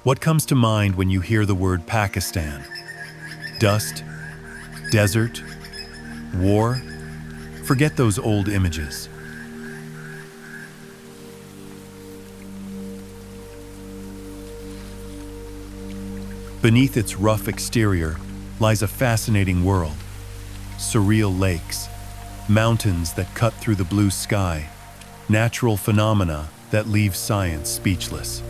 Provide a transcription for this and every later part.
What comes to mind when you hear the word Pakistan? Dust? Desert? War? Forget those old images. Beneath its rough exterior lies a fascinating world. Surreal lakes, mountains that cut through the blue sky, natural phenomena that leave science speechless.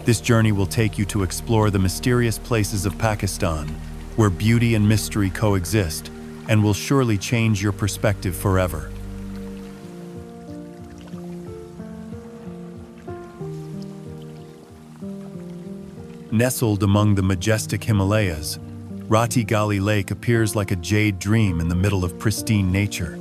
This journey will take you to explore the mysterious places of Pakistan, where beauty and mystery coexist, and will surely change your perspective forever. Nestled among the majestic Himalayas, Gali Lake appears like a jade dream in the middle of pristine nature.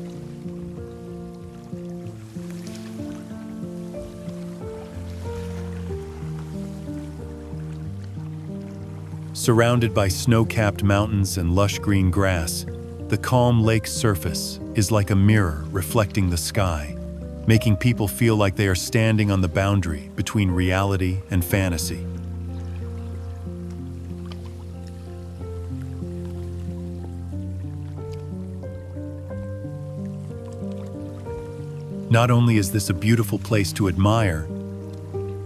Surrounded by snow-capped mountains and lush green grass, the calm lake's surface is like a mirror reflecting the sky, making people feel like they are standing on the boundary between reality and fantasy. Not only is this a beautiful place to admire,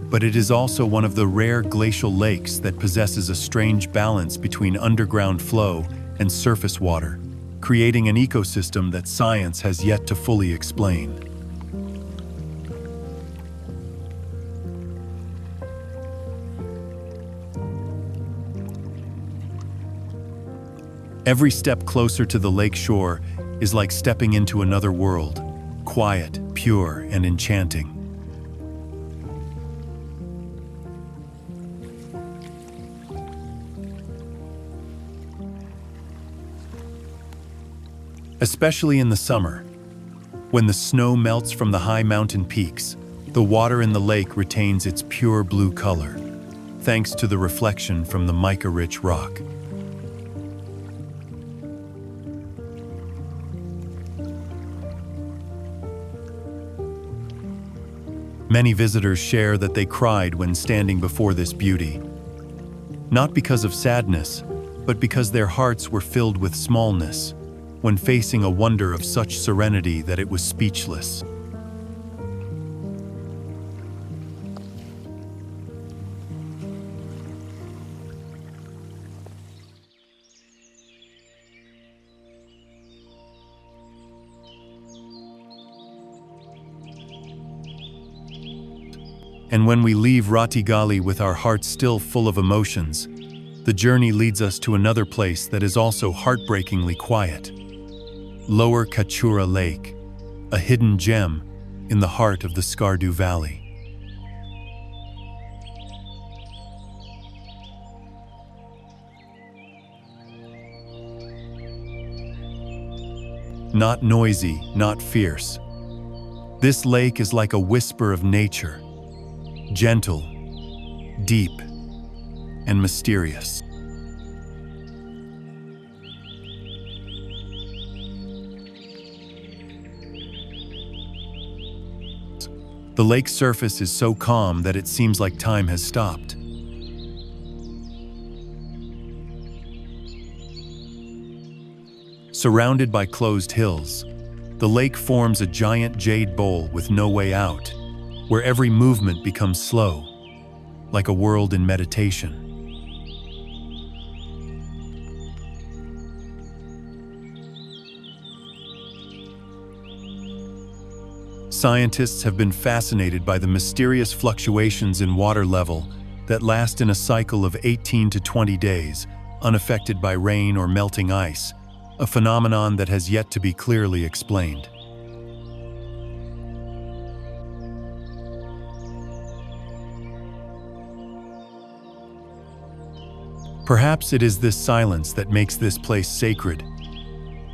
but it is also one of the rare glacial lakes that possesses a strange balance between underground flow and surface water, creating an ecosystem that science has yet to fully explain. Every step closer to the lake shore is like stepping into another world, quiet, pure, and enchanting. Especially in the summer, when the snow melts from the high mountain peaks, the water in the lake retains its pure blue color, thanks to the reflection from the mica-rich rock. Many visitors share that they cried when standing before this beauty, not because of sadness, but because their hearts were filled with smallness when facing a wonder of such serenity that it was speechless. And when we leave Gali with our hearts still full of emotions, the journey leads us to another place that is also heartbreakingly quiet. Lower Katchura Lake, a hidden gem in the heart of the Skardu Valley. Not noisy, not fierce. This lake is like a whisper of nature, gentle, deep, and mysterious. The lake's surface is so calm that it seems like time has stopped. Surrounded by closed hills, the lake forms a giant jade bowl with no way out, where every movement becomes slow, like a world in meditation. Scientists have been fascinated by the mysterious fluctuations in water level that last in a cycle of 18 to 20 days, unaffected by rain or melting ice, a phenomenon that has yet to be clearly explained. Perhaps it is this silence that makes this place sacred,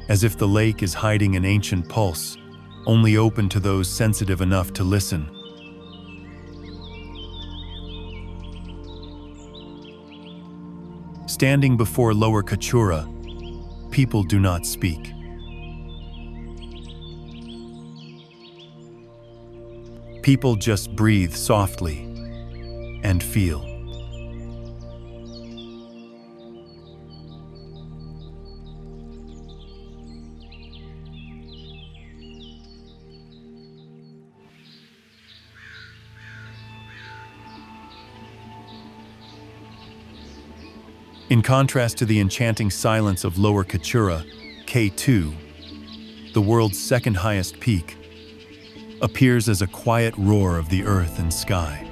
as if the lake is hiding an ancient pulse, only open to those sensitive enough to listen. Standing before Lower Katchura, people do not speak. People just breathe softly and feel. In contrast to the enchanting silence of Lower Katchura, K2, the world's second highest peak, appears as a quiet roar of the earth and sky.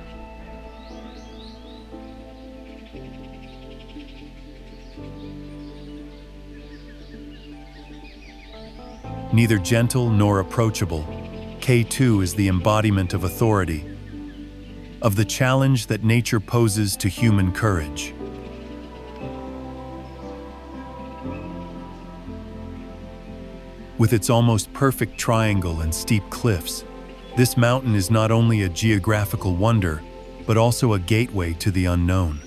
Neither gentle nor approachable, K2 is the embodiment of authority, of the challenge that nature poses to human courage. With its almost perfect triangle and steep cliffs, this mountain is not only a geographical wonder, but also a gateway to the unknown.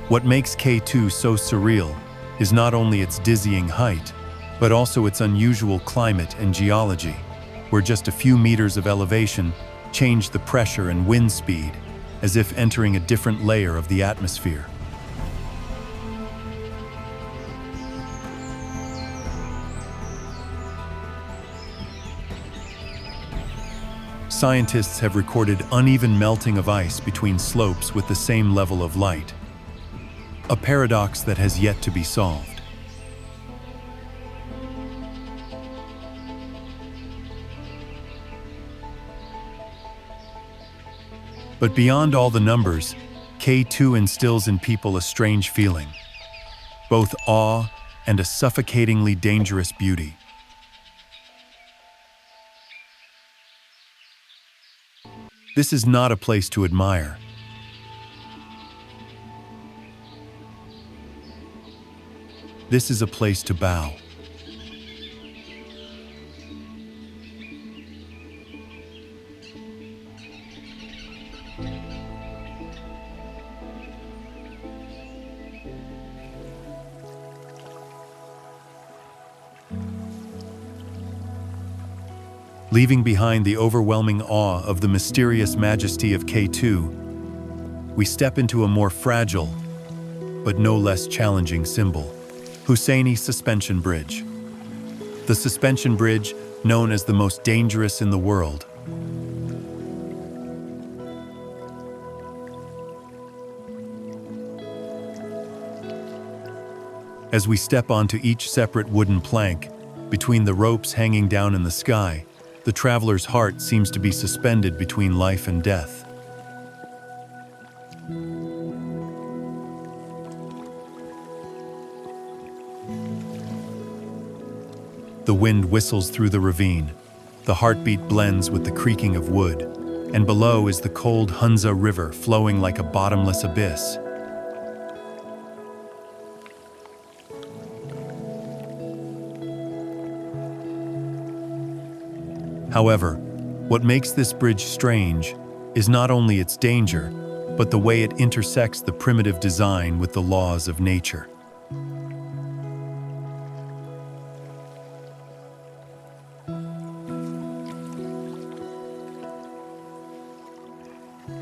What makes K2 so surreal is not only its dizzying height, but also its unusual climate and geology, where just a few meters of elevation change the pressure and wind speed, as if entering a different layer of the atmosphere. Scientists have recorded uneven melting of ice between slopes with the same level of light, a paradox that has yet to be solved. But beyond all the numbers, K2 instills in people a strange feeling, both awe and a suffocatingly dangerous beauty. This is not a place to admire. This is a place to bow. Leaving behind the overwhelming awe of the mysterious majesty of K2, we step into a more fragile, but no less challenging symbol: Hussaini Suspension Bridge. The suspension bridge, known as the most dangerous in the world. As we step onto each separate wooden plank, between the ropes hanging down in the sky, the traveler's heart seems to be suspended between life and death. The wind whistles through the ravine, the heartbeat blends with the creaking of wood, and below is the cold Hunza River flowing like a bottomless abyss. However, what makes this bridge strange is not only its danger, but the way it intersects the primitive design with the laws of nature.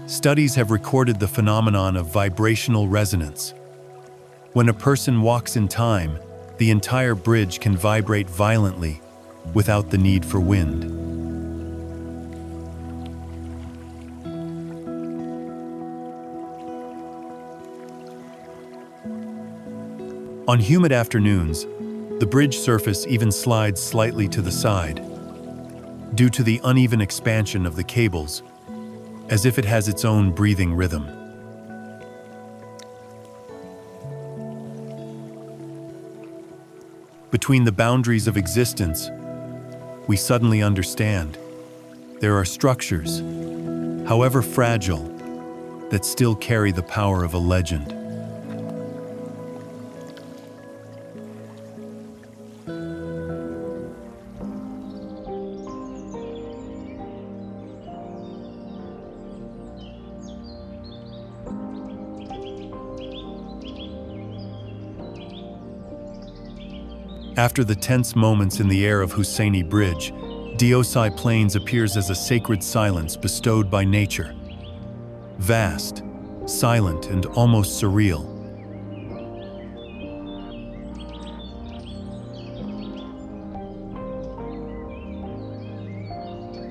Studies have recorded the phenomenon of vibrational resonance. When a person walks in time, the entire bridge can vibrate violently without the need for wind. On humid afternoons, the bridge surface even slides slightly to the side, due to the uneven expansion of the cables, as if it has its own breathing rhythm. Between the boundaries of existence, we suddenly understand there are structures, however fragile, that still carry the power of a legend. After the tense moments in the air of Hussaini Bridge, Deosai Plains appears as a sacred silence bestowed by nature. Vast, silent, and almost surreal.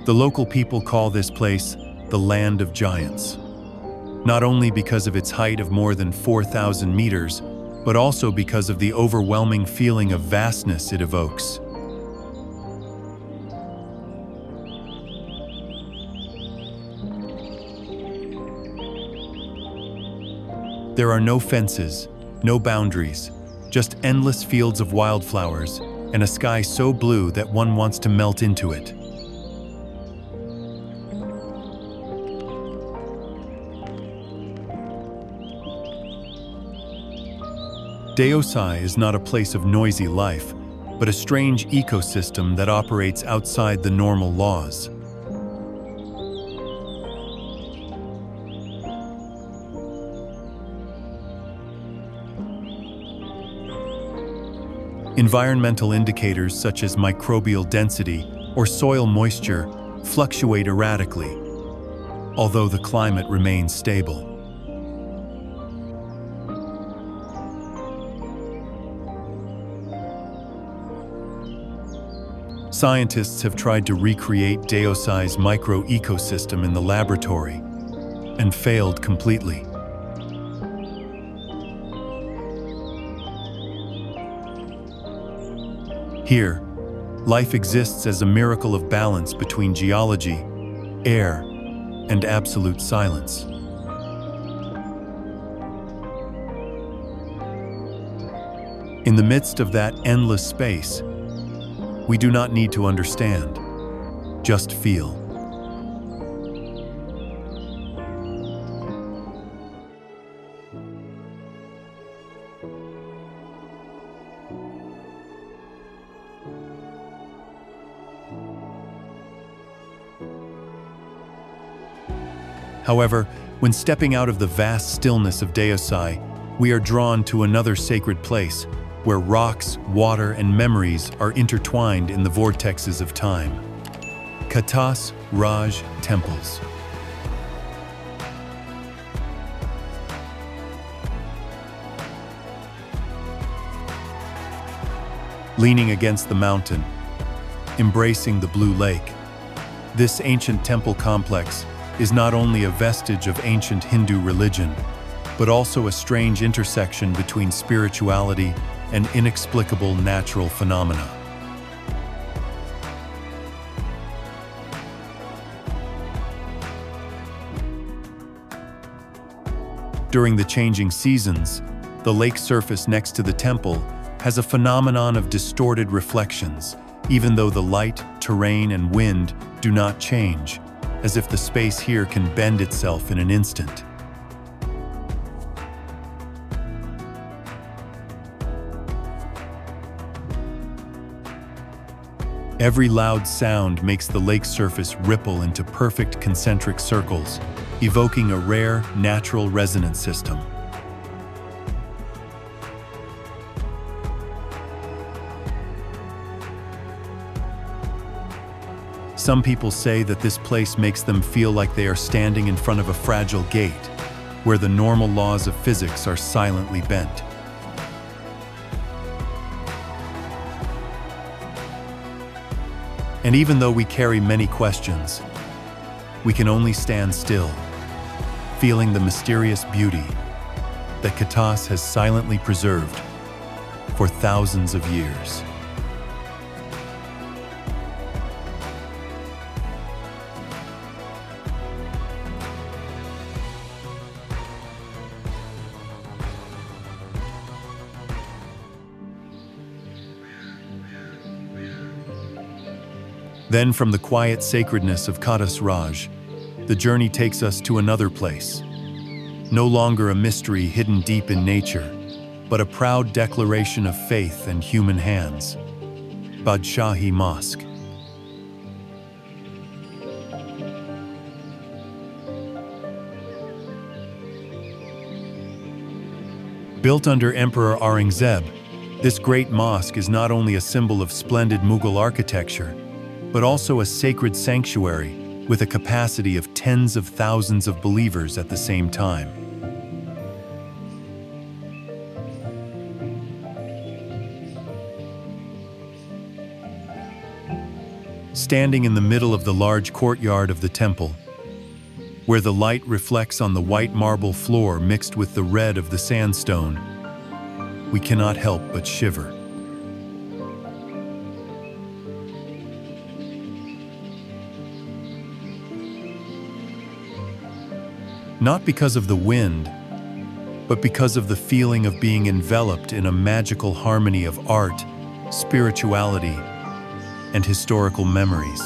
The local people call this place the Land of Giants, not only because of its height of more than 4,000 meters, but also because of the overwhelming feeling of vastness it evokes. There are no fences, no boundaries, just endless fields of wildflowers and a sky so blue that one wants to melt into it. Deosai is not a place of noisy life, but a strange ecosystem that operates outside the normal laws. Environmental indicators such as microbial density or soil moisture fluctuate erratically, although the climate remains stable. Scientists have tried to recreate Deosai's micro-ecosystem in the laboratory and failed completely. Here, life exists as a miracle of balance between geology, air, and absolute silence. In the midst of that endless space, we do not need to understand, just feel. However, when stepping out of the vast stillness of Deosai, we are drawn to another sacred place, where rocks, water, and memories are intertwined in the vortexes of time. Katas Raj Temples. Leaning against the mountain, embracing the blue lake, this ancient temple complex is not only a vestige of ancient Hindu religion, but also a strange intersection between spirituality and inexplicable natural phenomena. During the changing seasons, the lake surface next to the temple has a phenomenon of distorted reflections, even though the light, terrain, and wind do not change, as if the space here can bend itself in an instant. Every loud sound makes the lake surface ripple into perfect concentric circles, evoking a rare, natural resonance system. Some people say that this place makes them feel like they are standing in front of a fragile gate, where the normal laws of physics are silently bent. And even though we carry many questions, we can only stand still, feeling the mysterious beauty that Katas has silently preserved for thousands of years. Then from the quiet sacredness of Katas Raj, the journey takes us to another place. No longer a mystery hidden deep in nature, but a proud declaration of faith and human hands. Badshahi Mosque. Built under Emperor Aurangzeb, This great mosque is not only a symbol of splendid Mughal architecture, but also a sacred sanctuary with a capacity of tens of thousands of believers at the same time. Standing in the middle of the large courtyard of the temple, where the light reflects on the white marble floor mixed with the red of the sandstone, we cannot help but shiver. Not because of the wind, but because of the feeling of being enveloped in a magical harmony of art, spirituality, and historical memories.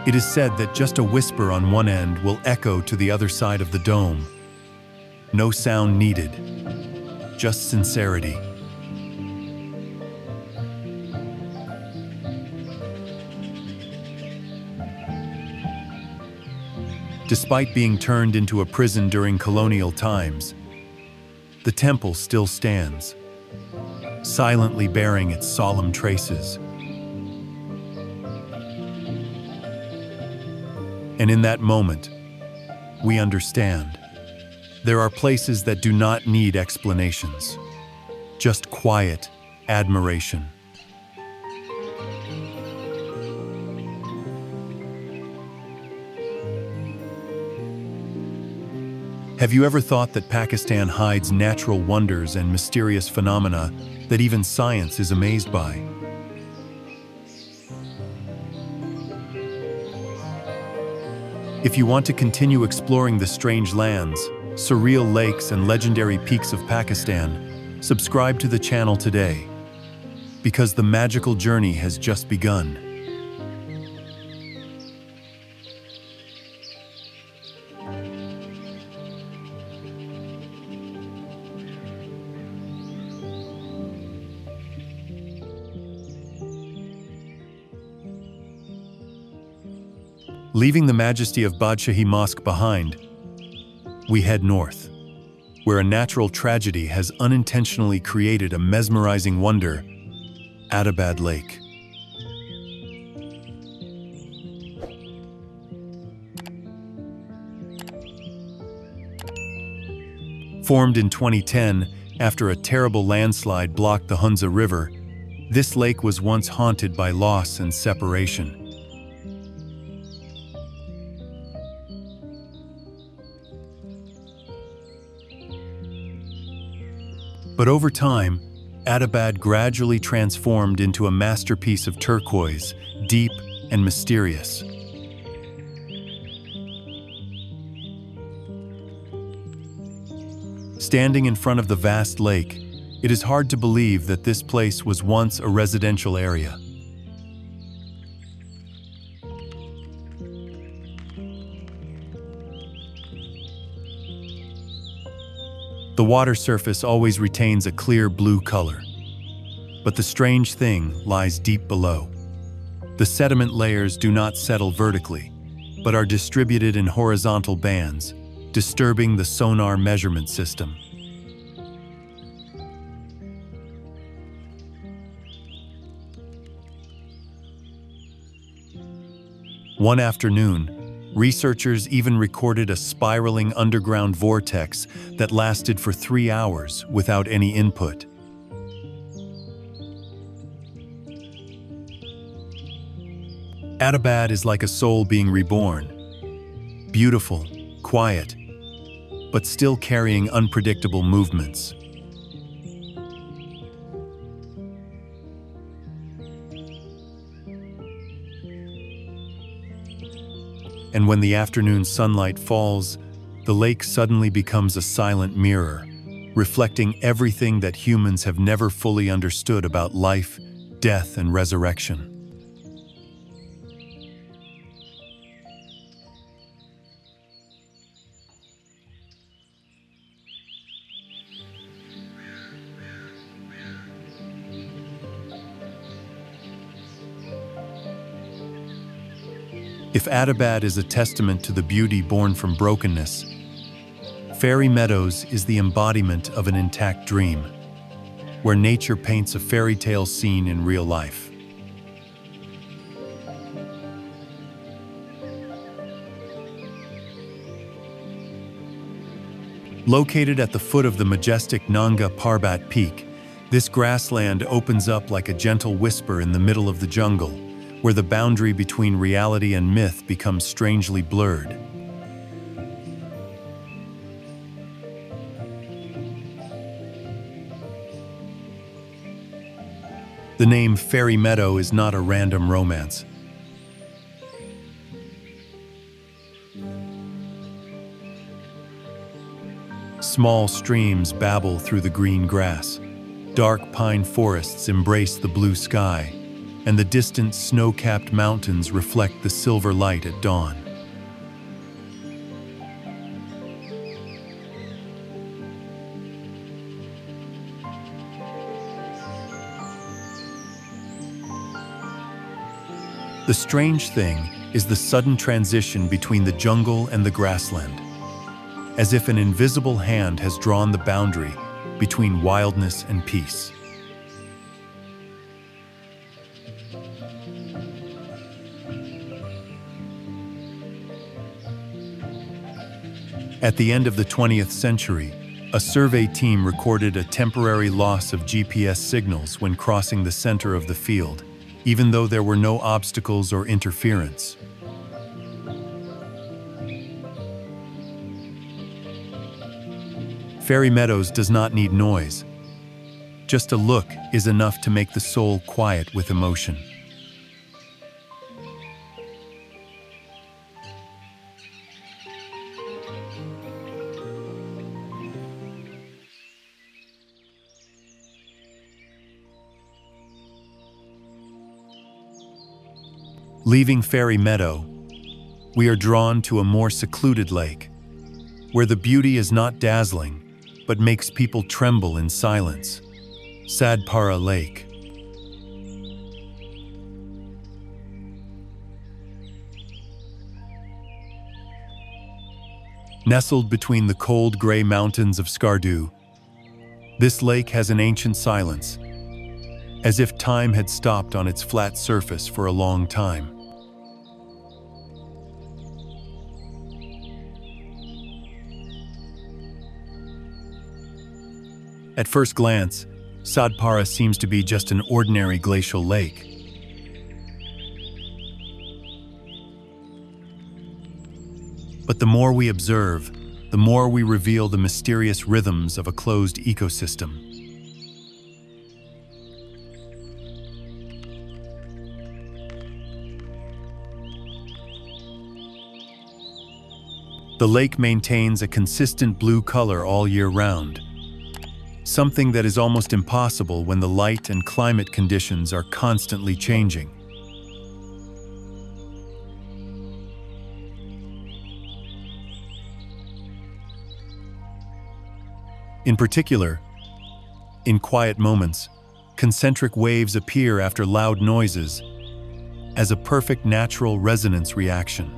It is said that just a whisper on one end will echo to the other side of the dome. No sound needed, just sincerity. Despite being turned into a prison during colonial times, the temple still stands, silently bearing its solemn traces. And in that moment, we understand. There are places that do not need explanations, just quiet admiration. Have you ever thought that Pakistan hides natural wonders and mysterious phenomena that even science is amazed by? If you want to continue exploring the strange lands, surreal lakes, and legendary peaks of Pakistan, subscribe to the channel today, because the magical journey has just begun. Leaving the majesty of Badshahi Mosque behind, we head north, where a natural tragedy has unintentionally created a mesmerizing wonder, Attabad Lake. Formed in 2010 after a terrible landslide blocked the Hunza River, this lake was once haunted by loss and separation. But over time, Attabad gradually transformed into a masterpiece of turquoise, deep and mysterious. Standing in front of the vast lake, it is hard to believe that this place was once a residential area. The water surface always retains a clear blue color, but the strange thing lies deep below. The sediment layers do not settle vertically, but are distributed in horizontal bands, disturbing the sonar measurement system. One afternoon, researchers even recorded a spiraling underground vortex that lasted for 3 hours without any input. Attabad is like a soul being reborn, beautiful, quiet, but still carrying unpredictable movements. And when the afternoon sunlight falls, the lake suddenly becomes a silent mirror, reflecting everything that humans have never fully understood about life, death, and resurrection. If Attabad is a testament to the beauty born from brokenness, Fairy Meadows is the embodiment of an intact dream, where nature paints a fairy tale scene in real life. Located at the foot of the majestic Nanga Parbat Peak, this grassland opens up like a gentle whisper in the middle of the jungle, where the boundary between reality and myth becomes strangely blurred. The name Fairy Meadow is not a random romance. Small streams babble through the green grass. Dark pine forests embrace the blue sky, and the distant snow-capped mountains reflect the silver light at dawn. The strange thing is the sudden transition between the jungle and the grassland, as if an invisible hand has drawn the boundary between wildness and peace. At the end of the 20th century, a survey team recorded a temporary loss of GPS signals when crossing the center of the field, even though there were no obstacles or interference. Fairy Meadows does not need noise. Just a look is enough to make the soul quiet with emotion. Leaving Fairy Meadow, we are drawn to a more secluded lake, where the beauty is not dazzling, but makes people tremble in silence. Sadpara Lake. Nestled between the cold gray mountains of Skardu, this lake has an ancient silence, as if time had stopped on its flat surface for a long time. At first glance, Sadpara seems to be just an ordinary glacial lake. But the more we observe, the more we reveal the mysterious rhythms of a closed ecosystem. The lake maintains a consistent blue color all year round, something that is almost impossible when the light and climate conditions are constantly changing. In particular, in quiet moments, concentric waves appear after loud noises as a perfect natural resonance reaction.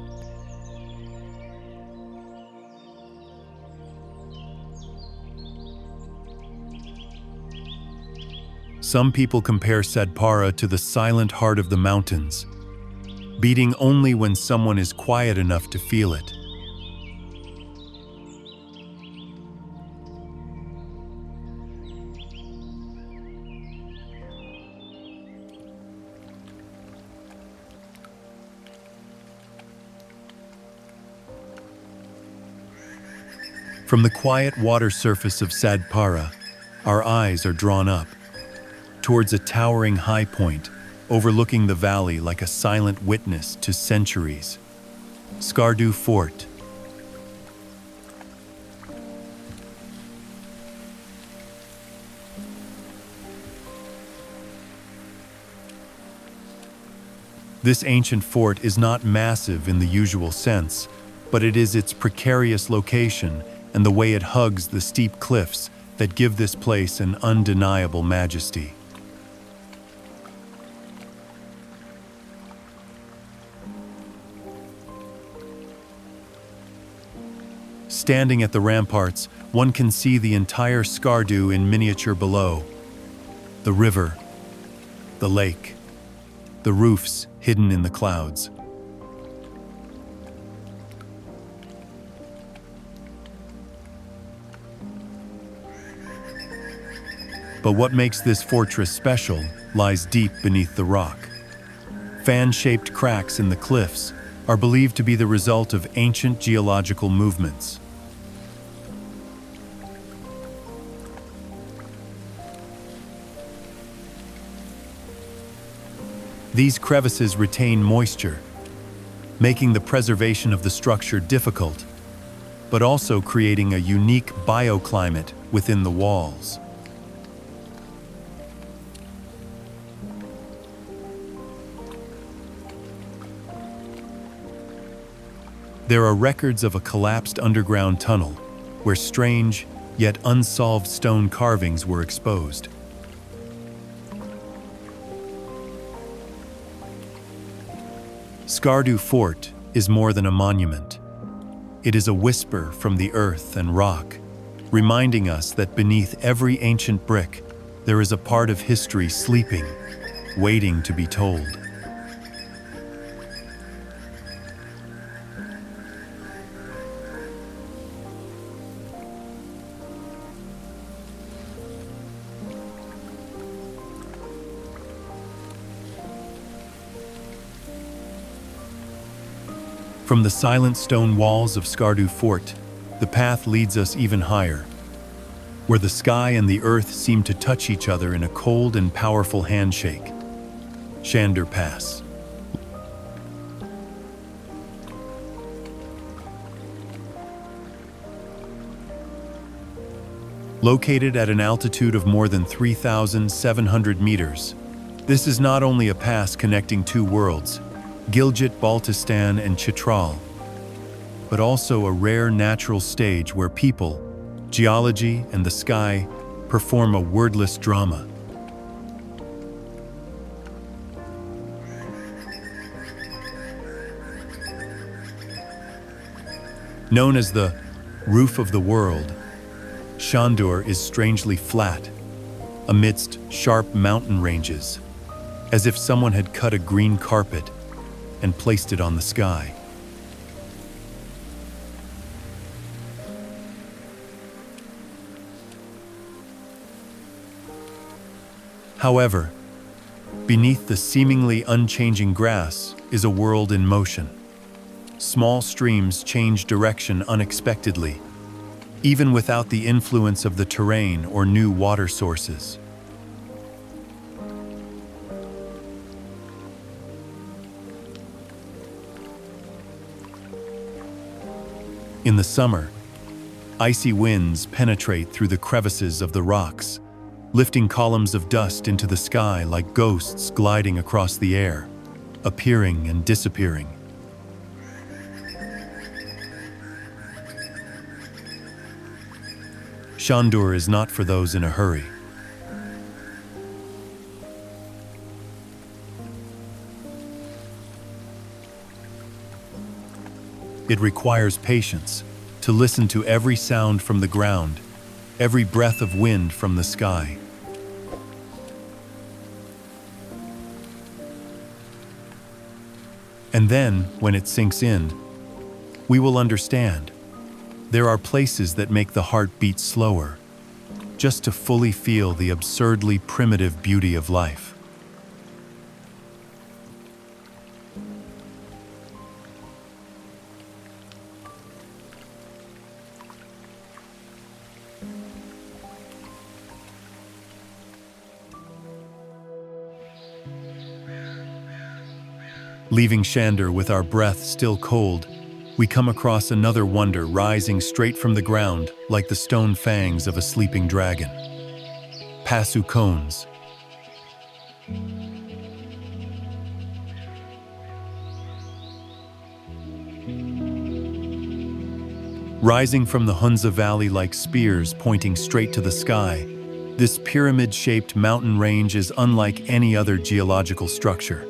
Some people compare Sadpara to the silent heart of the mountains, beating only when someone is quiet enough to feel it. From the quiet water surface of Sadpara, our eyes are drawn up towards a towering high point, overlooking the valley like a silent witness to centuries. Skardu Fort. This ancient fort is not massive in the usual sense, but it is its precarious location and the way it hugs the steep cliffs that give this place an undeniable majesty. Standing at the ramparts, one can see the entire Skardu in miniature below. The river, the lake, the roofs hidden in the clouds. But what makes this fortress special lies deep beneath the rock. Fan-shaped cracks in the cliffs are believed to be the result of ancient geological movements. These crevices retain moisture, making the preservation of the structure difficult, but also creating a unique bioclimate within the walls. There are records of a collapsed underground tunnel where strange yet unsolved stone carvings were exposed. Skardu Fort is more than a monument. It is a whisper from the earth and rock, reminding us that beneath every ancient brick, there is a part of history sleeping, waiting to be told. From the silent stone walls of Skardu Fort, the path leads us even higher, where the sky and the earth seem to touch each other in a cold and powerful handshake. Shandur Pass. Located at an altitude of more than 3,700 meters, this is not only a pass connecting two worlds, Gilgit-Baltistan and Chitral, but also a rare natural stage where people, geology, and the sky perform a wordless drama. Known as the roof of the world, Shandur is strangely flat, amidst sharp mountain ranges, as if someone had cut a green carpet and placed it on the sky. However, beneath the seemingly unchanging grass is a world in motion. Small streams change direction unexpectedly, even without the influence of the terrain or new water sources. In the summer, icy winds penetrate through the crevices of the rocks, lifting columns of dust into the sky like ghosts gliding across the air, appearing and disappearing. Shandur is not for those in a hurry. It requires patience to listen to every sound from the ground, every breath of wind from the sky. And then, when it sinks in, we will understand. There are places that make the heart beat slower, just to fully feel the absurdly primitive beauty of life. Leaving Shandur with our breath still cold, we come across another wonder rising straight from the ground like the stone fangs of a sleeping dragon. Passu Cones. Rising from the Hunza Valley like spears pointing straight to the sky, this pyramid-shaped mountain range is unlike any other geological structure.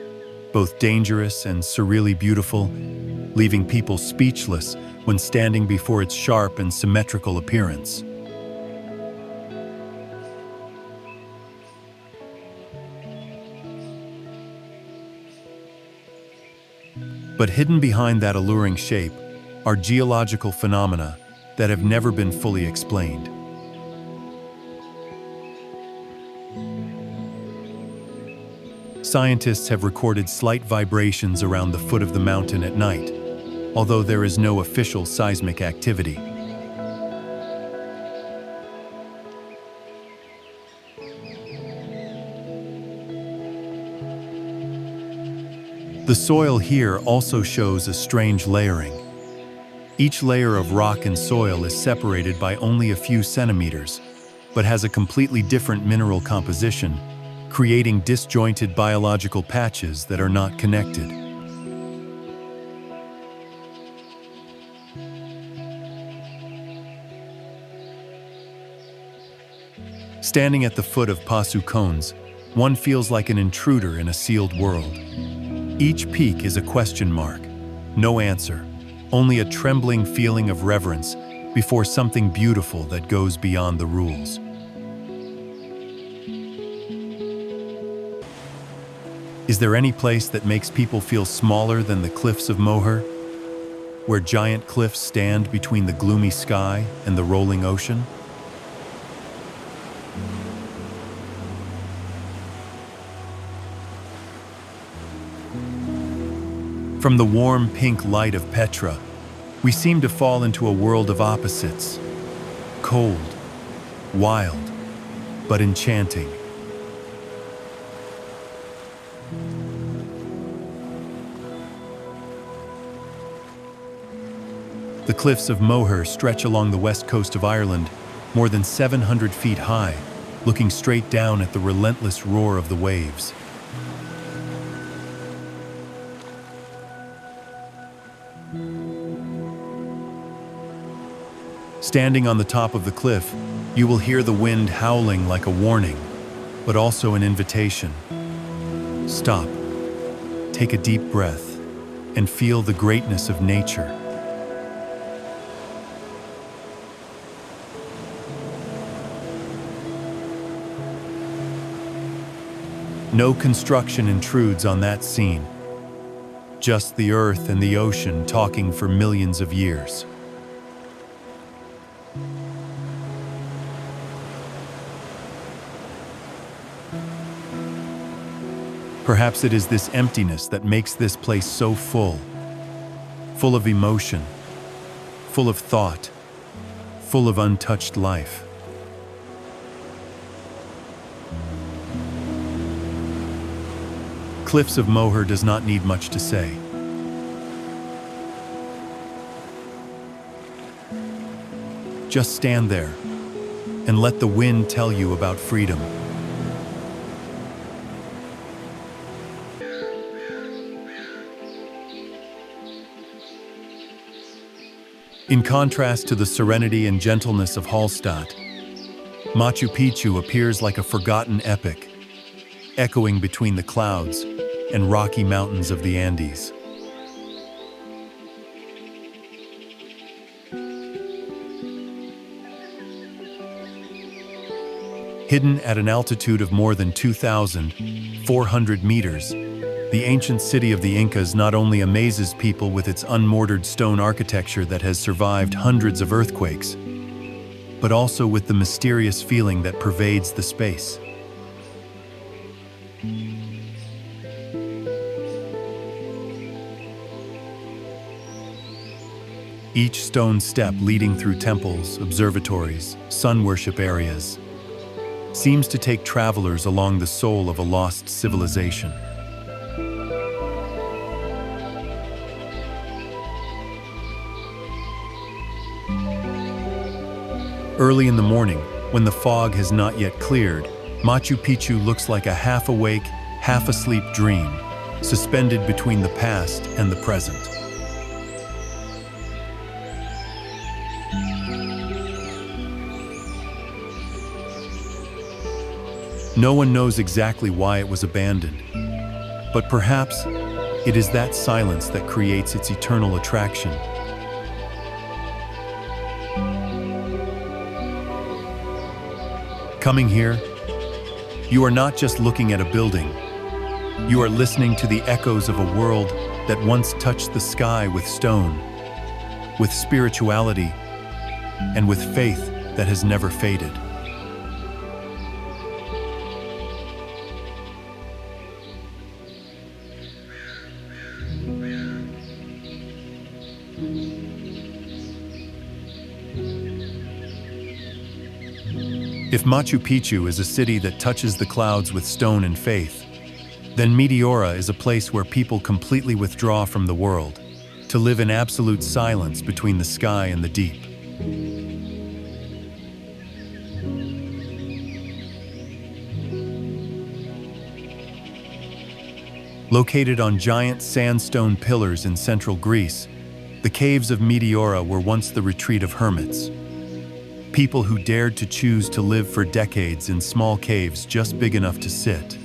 both dangerous and surreally beautiful, leaving people speechless when standing before its sharp and symmetrical appearance. But hidden behind that alluring shape are geological phenomena that have never been fully explained. Scientists have recorded slight vibrations around the foot of the mountain at night, although there is no official seismic activity. The soil here also shows a strange layering. Each layer of rock and soil is separated by only a few centimeters, but has a completely different mineral composition, creating disjointed biological patches that are not connected. Standing at the foot of Passu Cones, one feels like an intruder in a sealed world. Each peak is a question mark, no answer, only a trembling feeling of reverence before something beautiful that goes beyond the rules. Is there any place that makes people feel smaller than the cliffs of Moher, where giant cliffs stand between the gloomy sky and the rolling ocean? From the warm pink light of Petra, we seem to fall into a world of opposites. Cold, wild, but enchanting. The cliffs of Moher stretch along the west coast of Ireland, more than 700 feet high, looking straight down at the relentless roar of the waves. Standing on the top of the cliff, you will hear the wind howling like a warning, but also an invitation. Stop, take a deep breath, and feel the greatness of nature. No construction intrudes on that scene, just the earth and the ocean talking for millions of years. Perhaps it is this emptiness that makes this place so full of emotion, full of thought, full of untouched life. Cliffs of Moher does not need much to say. Just stand there and let the wind tell you about freedom. In contrast to the serenity and gentleness of Hallstatt, Machu Picchu appears like a forgotten epic, echoing between the clouds and rocky mountains of the Andes. Hidden at an altitude of more than 2,400 meters, the ancient city of the Incas not only amazes people with its unmortared stone architecture that has survived hundreds of earthquakes, but also with the mysterious feeling that pervades the space. Each stone step leading through temples, observatories, sun worship areas seems to take travelers along the soul of a lost civilization. Early in the morning, when the fog has not yet cleared, Machu Picchu looks like a half-awake, half-asleep dream, suspended between the past and the present. No one knows exactly why it was abandoned, but perhaps It is that silence that creates its eternal attraction. Coming here, you are not just looking at a building. You are listening to the echoes of a world that once touched the sky with stone, with spirituality, and with faith that has never faded. If Machu Picchu is a city that touches the clouds with stone and faith, then Meteora is a place where people completely withdraw from the world, to live in absolute silence between the sky and the deep. Located on giant sandstone pillars in central Greece, the caves of Meteora were once the retreat of hermits. People who dared to choose to live for decades in small caves just big enough to sit.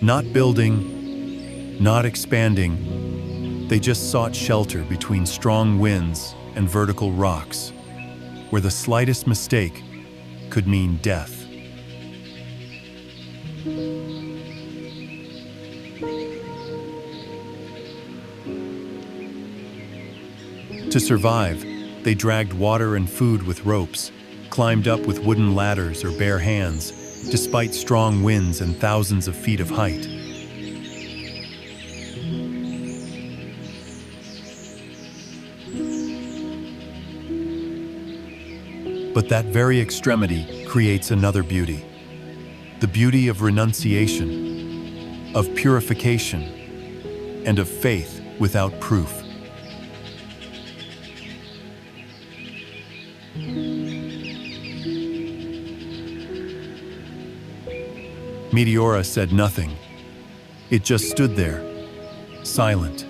Not building, not expanding, they just sought shelter between strong winds and vertical rocks, where the slightest mistake could mean death. To survive, they dragged water and food with ropes, climbed up with wooden ladders or bare hands, despite strong winds and thousands of feet of height. But that very extremity creates another beauty. The beauty of renunciation, of purification, and of faith without proof. Meteora said nothing. It just stood there, silent,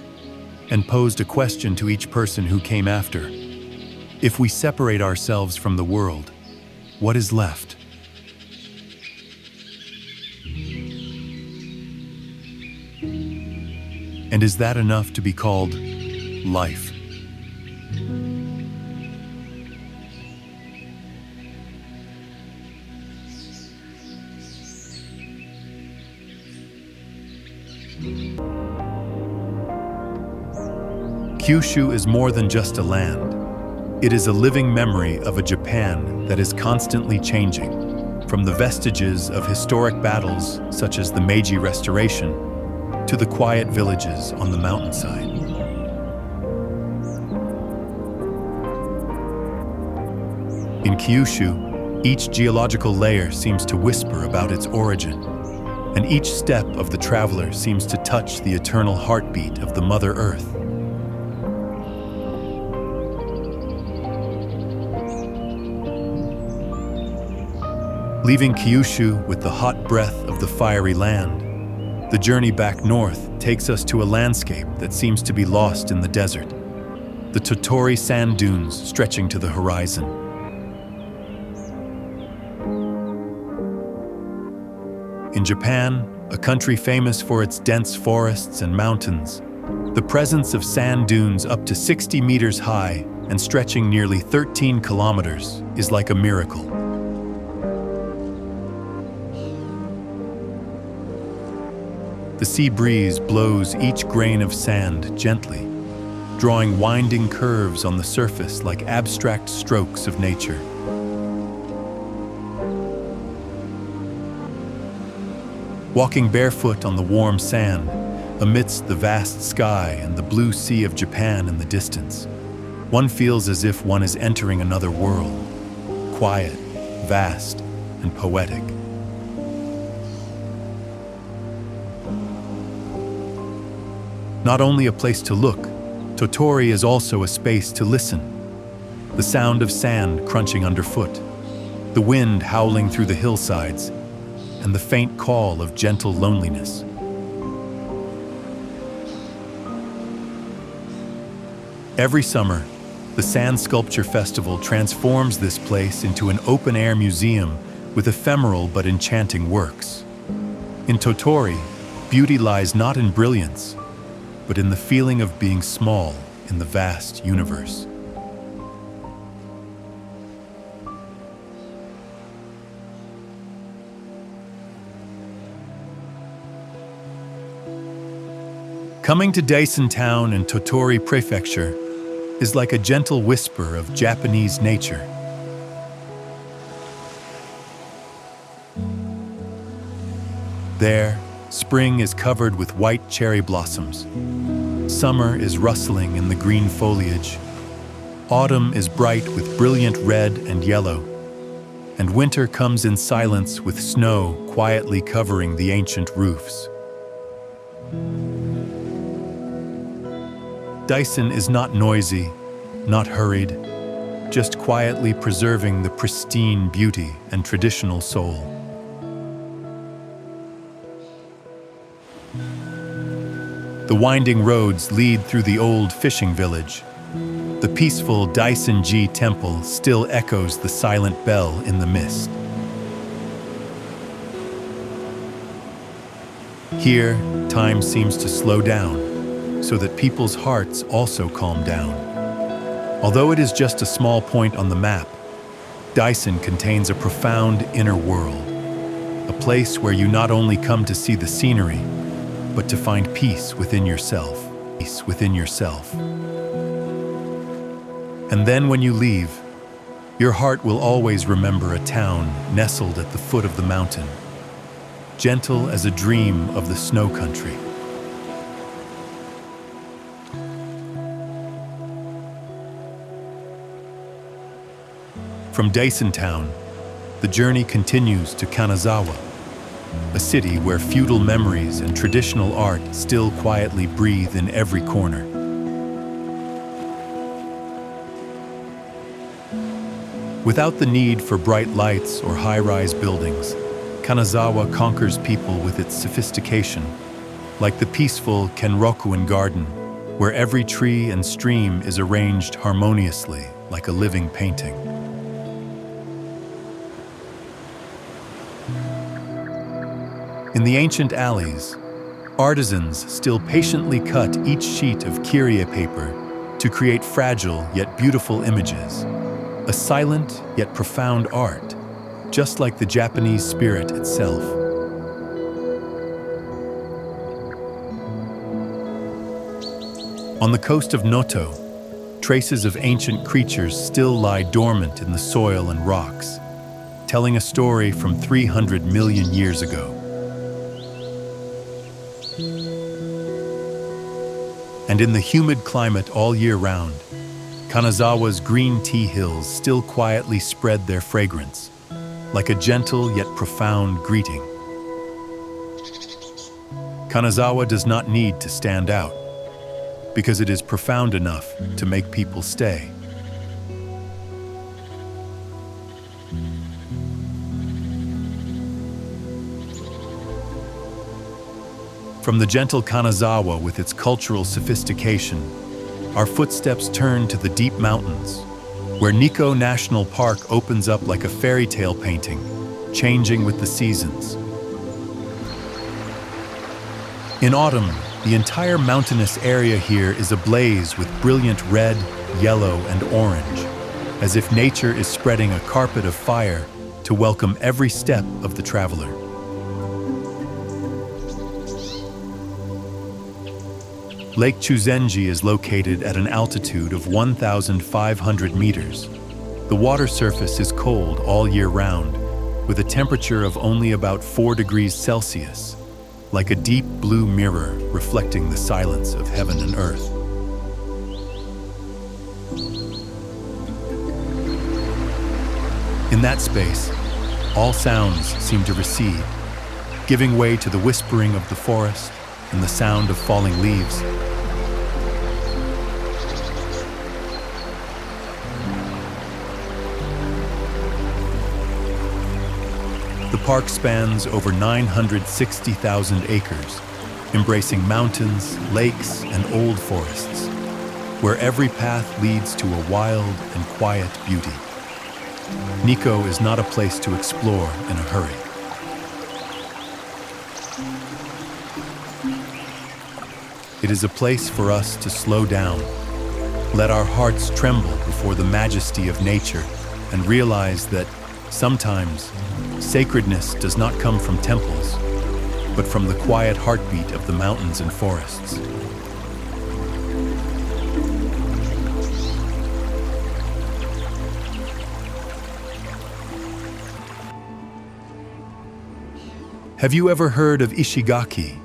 and posed a question to each person who came after. If we separate ourselves from the world, what is left? And is that enough to be called life? Kyushu is more than just a land. It is a living memory of a Japan that is constantly changing, from the vestiges of historic battles such as the Meiji Restoration to the quiet villages on the mountainside. In Kyushu, each geological layer seems to whisper about its origin, and each step of the traveler seems to touch the eternal heartbeat of the Mother Earth. Leaving Kyushu with the hot breath of the fiery land, the journey back north takes us to a landscape that seems to be lost in the desert, the Tottori sand dunes stretching to the horizon. In Japan, a country famous for its dense forests and mountains, the presence of sand dunes up to 60 meters high and stretching nearly 13 kilometers is like a miracle. The sea breeze blows each grain of sand gently, drawing winding curves on the surface like abstract strokes of nature. Walking barefoot on the warm sand, amidst the vast sky and the blue sea of Japan in the distance, one feels as if one is entering another world, quiet, vast, and poetic. Not only a place to look, Tottori is also a space to listen. The sound of sand crunching underfoot, the wind howling through the hillsides, and the faint call of gentle loneliness. Every summer, The Sand Sculpture Festival transforms this place into an open-air museum with ephemeral but enchanting works. In Tottori, beauty lies not in brilliance, but in the feeling of being small in the vast universe. Coming to Daisen Town in Tottori Prefecture is like a gentle whisper of Japanese nature. There, spring is covered with white cherry blossoms. Summer is rustling in the green foliage. Autumn is bright with brilliant red and yellow. And winter comes in silence with snow quietly covering the ancient roofs. Daisen is not noisy, not hurried, just quietly preserving the pristine beauty and traditional soul. The winding roads lead through the old fishing village. The peaceful Daisen-ji Temple still echoes the silent bell in the mist. Here, time seems to slow down, so that people's hearts also calm down. Although it is just a small point on the map, Daisen contains a profound inner world, a place where you not only come to see the scenery, but to find peace within yourself. Peace within yourself. And then when you leave, your heart will always remember a town nestled at the foot of the mountain, gentle as a dream of the snow country. From Daisen Town, the journey continues to Kanazawa, a city where feudal memories and traditional art still quietly breathe in every corner. Without the need for bright lights or high-rise buildings, Kanazawa conquers people with its sophistication, like the peaceful Kenrokuen Garden, where every tree and stream is arranged harmoniously like a living painting. In the ancient alleys, artisans still patiently cut each sheet of kyrie paper to create fragile yet beautiful images, a silent yet profound art, just like the Japanese spirit itself. On the coast of Noto, traces of ancient creatures still lie dormant in the soil and rocks, telling a story from 300 million years ago. And in the humid climate all year round, Kanazawa's green tea hills still quietly spread their fragrance, like a gentle yet profound greeting. Kanazawa does not need to stand out, because it is profound enough to make people stay. From the gentle Kanazawa with its cultural sophistication, our footsteps turn to the deep mountains, where Nikko National Park opens up like a fairy tale painting, changing with the seasons. In autumn, the entire mountainous area here is ablaze with brilliant red, yellow, and orange, as if nature is spreading a carpet of fire to welcome every step of the traveler. Lake Chuzenji is located at an altitude of 1,500 meters. The water surface is cold all year round, with a temperature of only about 4 degrees Celsius, like a deep blue mirror reflecting the silence of heaven and earth. In that space, all sounds seem to recede, giving way to the whispering of the forest and the sound of falling leaves. The park spans over 960,000 acres, embracing mountains, lakes, and old forests. where every path leads to a wild and quiet beauty. Nikko is not a place to explore in a hurry. It is a place for us to slow down, let our hearts tremble before the majesty of nature, and realize that sometimes sacredness does not come from temples, but from the quiet heartbeat of the mountains and forests. Have you ever heard of Ishigaki,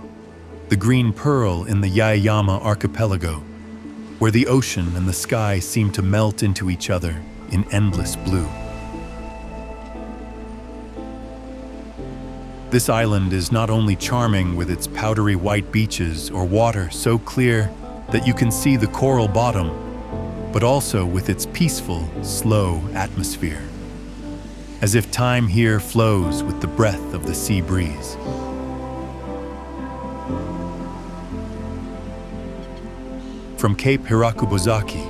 the green pearl in the Yaeyama archipelago, where the ocean and the sky seem to melt into each other in endless blue? This island is not only charming with its powdery white beaches or water so clear that you can see the coral bottom, but also with its peaceful, slow atmosphere, as if time here flows with the breath of the sea breeze. From Cape Hirakubozaki,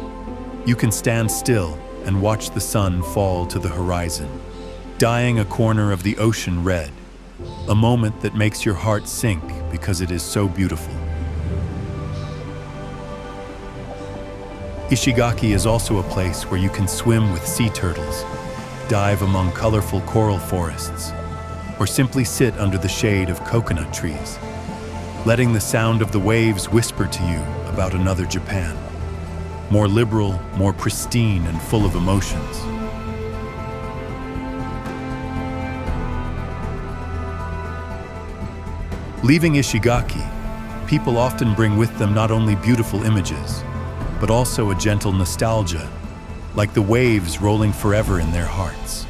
you can stand still and watch the sun fall to the horizon, dyeing a corner of the ocean red, a moment that makes your heart sink because it is so beautiful. Ishigaki is also a place where you can swim with sea turtles, dive among colorful coral forests, or simply sit under the shade of coconut trees, letting the sound of the waves whisper to you about another Japan, more liberal, more pristine, and full of emotions. Leaving Ishigaki, people often bring with them not only beautiful images, but also a gentle nostalgia, like the waves rolling forever in their hearts.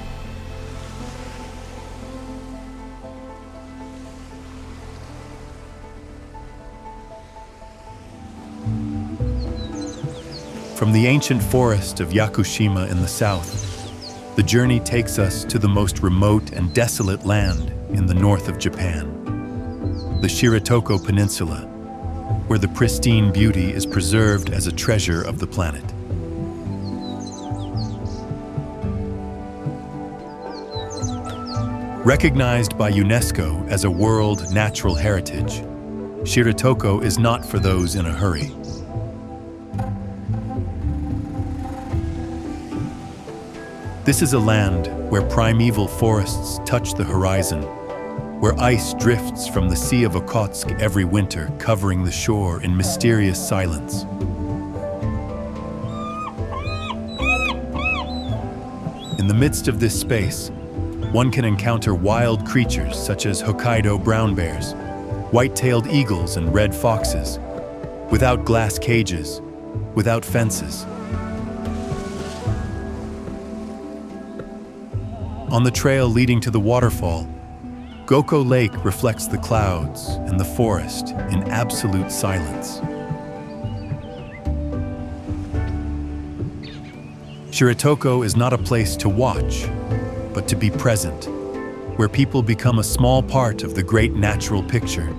From the ancient forest of Yakushima in the south, the journey takes us to the most remote and desolate land in the north of Japan, the Shiratoko Peninsula, where the pristine beauty is preserved as a treasure of the planet. Recognized by UNESCO as a World Natural Heritage, Shiratoko is not for those in a hurry. This is a land where primeval forests touch the horizon, where ice drifts from the Sea of Okhotsk every winter, covering the shore in mysterious silence. In the midst of this space, one can encounter wild creatures such as Hokkaido brown bears, white-tailed eagles, and red foxes, without glass cages, without fences. On the trail leading to the waterfall, Goko Lake reflects the clouds and the forest in absolute silence. Shiratoko is not a place to watch, but to be present, where people become a small part of the great natural picture,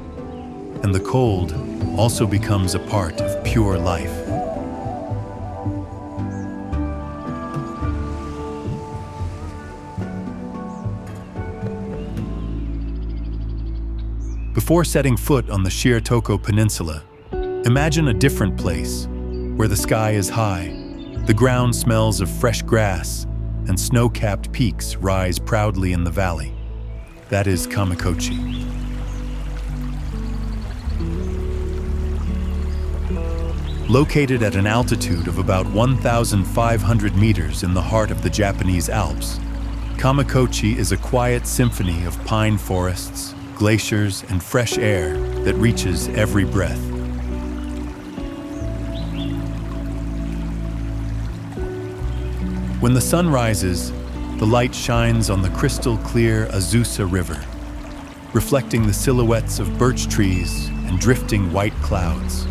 and the cold also becomes a part of pure life. Before setting foot on the Shiratoko Peninsula, imagine a different place, where the sky is high, the ground smells of fresh grass, and snow-capped peaks rise proudly in the valley. That is Kamikochi. Located at an altitude of about 1,500 meters in the heart of the Japanese Alps, Kamikochi is a quiet symphony of pine forests, glaciers, and fresh air that reaches every breath. When the sun rises, the light shines on the crystal-clear Azusa River, reflecting the silhouettes of birch trees and drifting white clouds.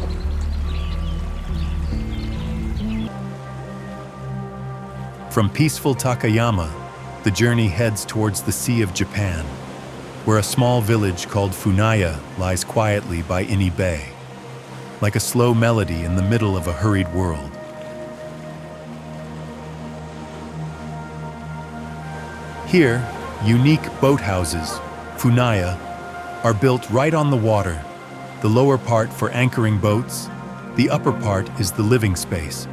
From peaceful Takayama, the journey heads towards the Sea of Japan, where a small village called Funaya lies quietly by Ini Bay, like a slow melody in the middle of a hurried world. Here, unique boathouses, funaya, are built right on the water, the lower part for anchoring boats, the upper part is the living space.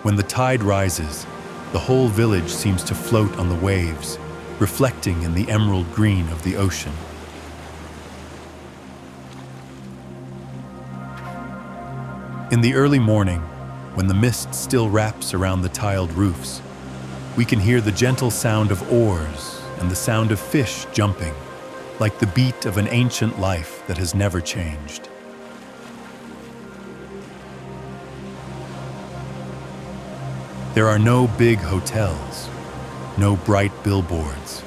When the tide rises, the whole village seems to float on the waves, reflecting in the emerald green of the ocean. In the early morning, when the mist still wraps around the tiled roofs, we can hear the gentle sound of oars and the sound of fish jumping, like the beat of an ancient life that has never changed. There are no big hotels, no bright billboards.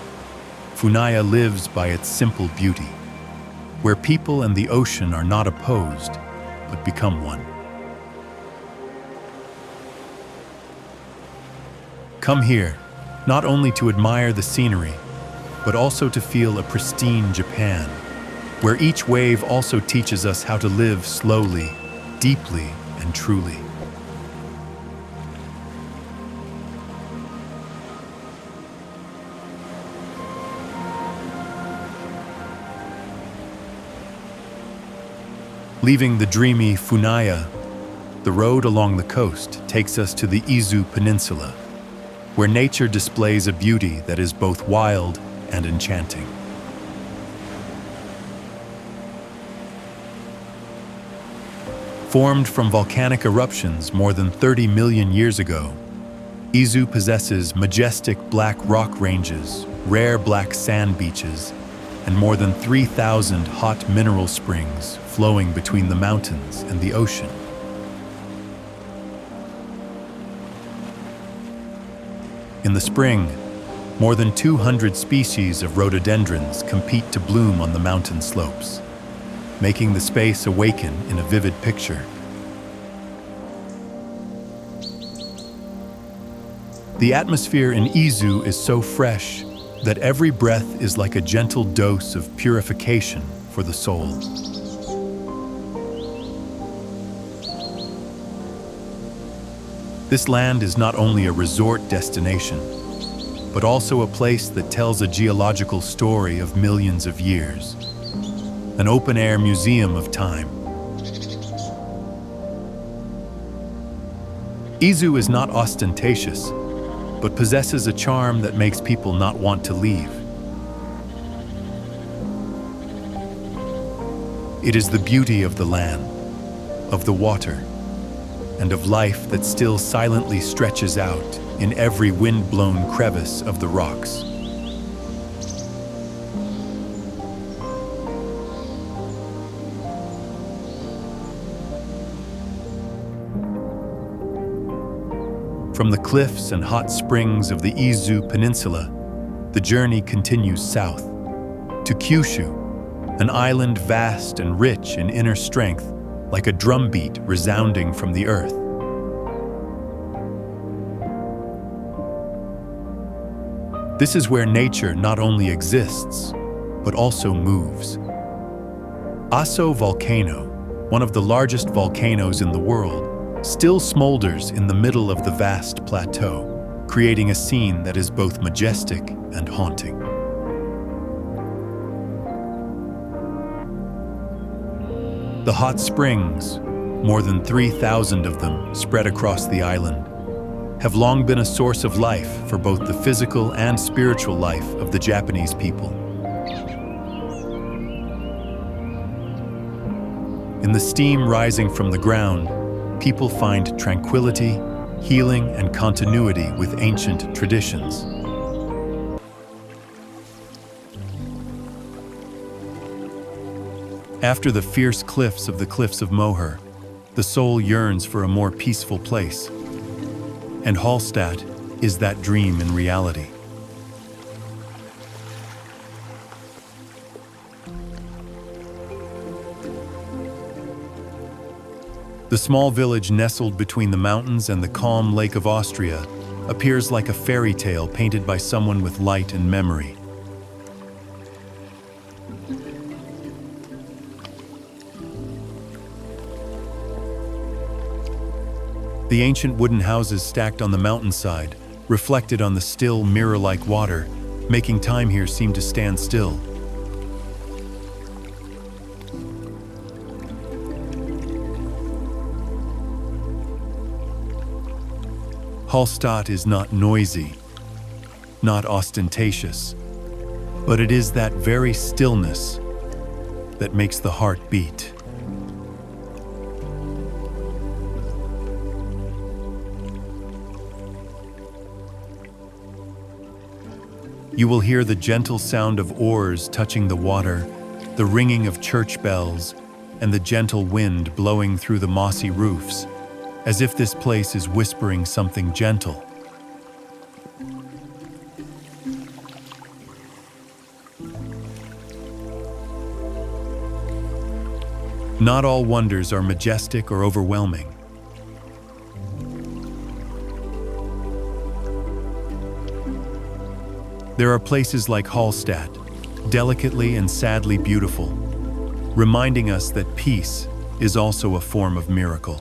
Funaya lives by its simple beauty, where people and the ocean are not opposed, but become one. Come here, not only to admire the scenery, but also to feel a pristine Japan, where each wave also teaches us how to live slowly, deeply, and truly. Leaving the dreamy Funaya, the road along the coast takes us to the Izu Peninsula, where nature displays a beauty that is both wild and enchanting. Formed from volcanic eruptions more than 30 million years ago, Izu possesses majestic black rock ranges, rare black sand beaches, and more than 3,000 hot mineral springs flowing between the mountains and the ocean. In the spring, more than 200 species of rhododendrons compete to bloom on the mountain slopes, making the space awaken in a vivid picture. The atmosphere in Izu is so fresh that every breath is like a gentle dose of purification for the soul. This land is not only a resort destination, but also a place that tells a geological story of millions of years, an open-air museum of time. Izu is not ostentatious, but possesses a charm that makes people not want to leave. It is the beauty of the land, of the water, and of life that still silently stretches out in every wind-blown crevice of the rocks. From the cliffs and hot springs of the Izu Peninsula, the journey continues south to Kyushu, an island vast and rich in inner strength, like a drumbeat resounding from the earth. This is where nature not only exists, but also moves. Aso Volcano, one of the largest volcanoes in the world, still smolders in the middle of the vast plateau, creating a scene that is both majestic and haunting. The hot springs, more than 3,000 of them spread across the island, have long been a source of life for both the physical and spiritual life of the Japanese people. In the steam rising from the ground, people find tranquility, healing, and continuity with ancient traditions. After the fierce cliffs of Moher, the soul yearns for a more peaceful place. And Hallstatt is that dream in reality. The small village nestled between the mountains and the calm Lake of Austria appears like a fairy tale painted by someone with light and memory. The ancient wooden houses stacked on the mountainside reflected on the still, mirror-like water, making time here seem to stand still. Hallstatt is not noisy, not ostentatious, but it is that very stillness that makes the heart beat. You will hear the gentle sound of oars touching the water, the ringing of church bells, and the gentle wind blowing through the mossy roofs, as if this place is whispering something gentle. Not all wonders are majestic or overwhelming. There are places like Hallstatt, delicately and sadly beautiful, reminding us that peace is also a form of miracle.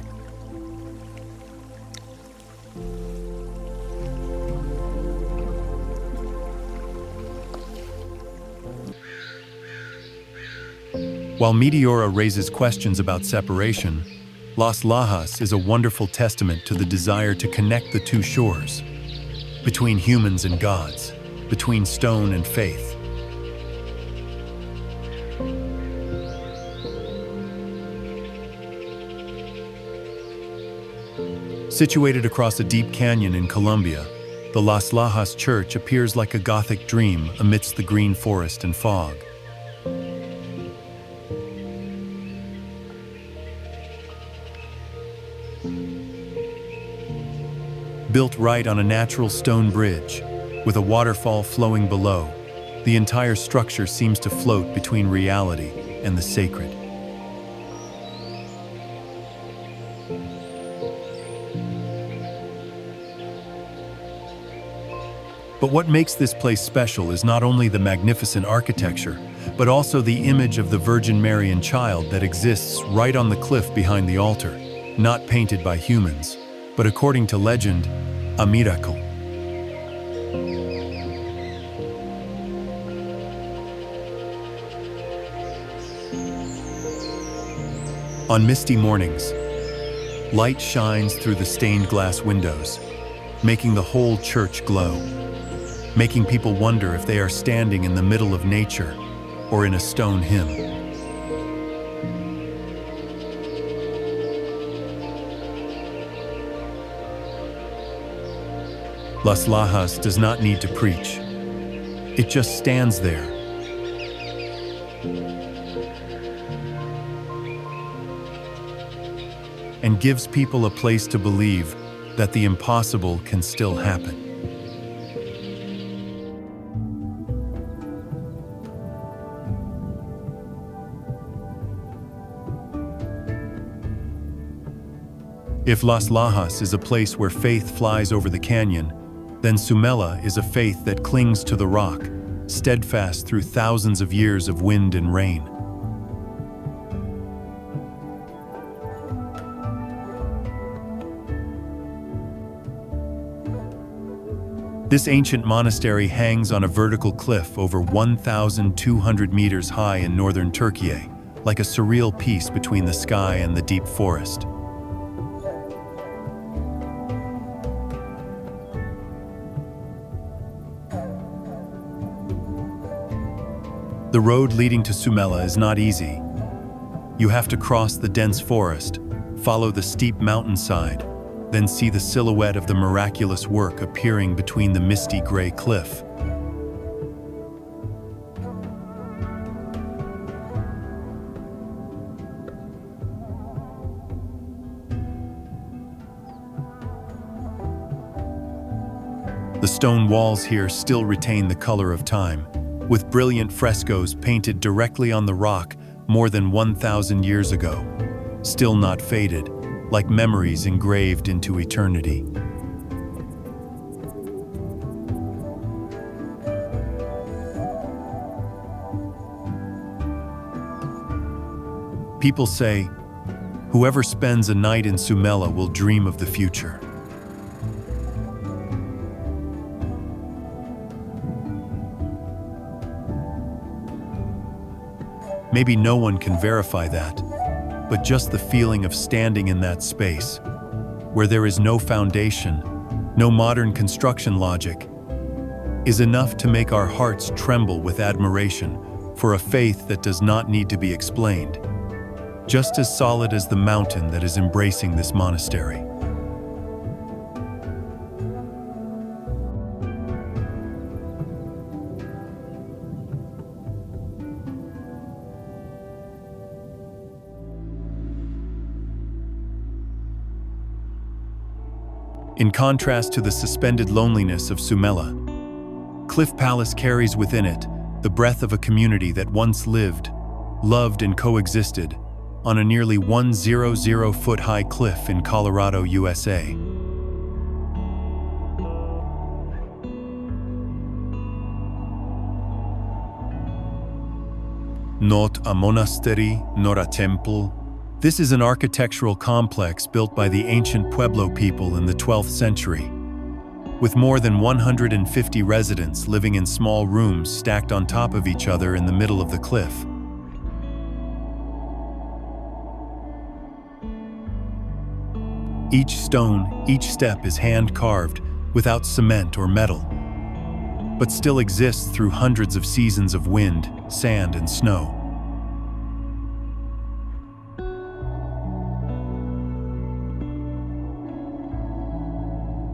While Meteora raises questions about separation, Las Lajas is a wonderful testament to the desire to connect the two shores, between humans and gods, between stone and faith. Situated across a deep canyon in Colombia, the Las Lajas Church appears like a Gothic dream amidst the green forest and fog. Built right on a natural stone bridge, with a waterfall flowing below, the entire structure seems to float between reality and the sacred. But what makes this place special is not only the magnificent architecture, but also the image of the Virgin Mary and Child that exists right on the cliff behind the altar, not painted by humans, but according to legend, a miracle. On misty mornings, light shines through the stained glass windows, making the whole church glow, making people wonder if they are standing in the middle of nature or in a stone hymn. Las Lajas does not need to preach. It just stands there. And gives people a place to believe that the impossible can still happen. If Las Lajas is a place where faith flies over the canyon, then Sumela is a faith that clings to the rock, steadfast through thousands of years of wind and rain. This ancient monastery hangs on a vertical cliff over 1,200 meters high in northern Turkey, like a surreal piece between the sky and the deep forest. The road leading to Sumela is not easy. You have to cross the dense forest, follow the steep mountainside, then see the silhouette of the miraculous work appearing between the misty gray cliff. The stone walls here still retain the color of time, with brilliant frescoes painted directly on the rock more than 1,000 years ago, still not faded, like memories engraved into eternity. People say, Whoever spends a night in Sumela will dream of the future. Maybe no one can verify that, but just the feeling of standing in that space, where there is no foundation, no modern construction logic, is enough to make our hearts tremble with admiration for a faith that does not need to be explained, just as solid as the mountain that is embracing this monastery. In contrast to the suspended loneliness of Sumela, Cliff Palace carries within it the breath of a community that once lived, loved, and coexisted on a nearly 100-foot-high cliff in Colorado, USA. Not a monastery, nor a temple. This is an architectural complex built by the ancient Pueblo people in the 12th century, with more than 150 residents living in small rooms stacked on top of each other in the middle of the cliff. Each stone, each step is hand-carved, without cement or metal, but still exists through hundreds of seasons of wind, sand, and snow.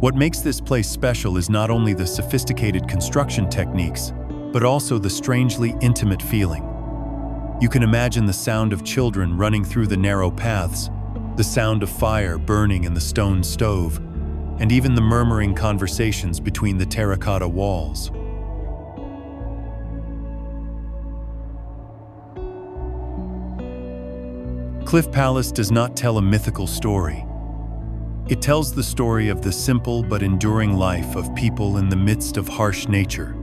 What makes this place special is not only the sophisticated construction techniques, but also the strangely intimate feeling. You can imagine the sound of children running through the narrow paths, the sound of fire burning in the stone stove, and even the murmuring conversations between the terracotta walls. Cliff Palace does not tell a mythical story. It tells the story of the simple but enduring life of people in the midst of harsh nature.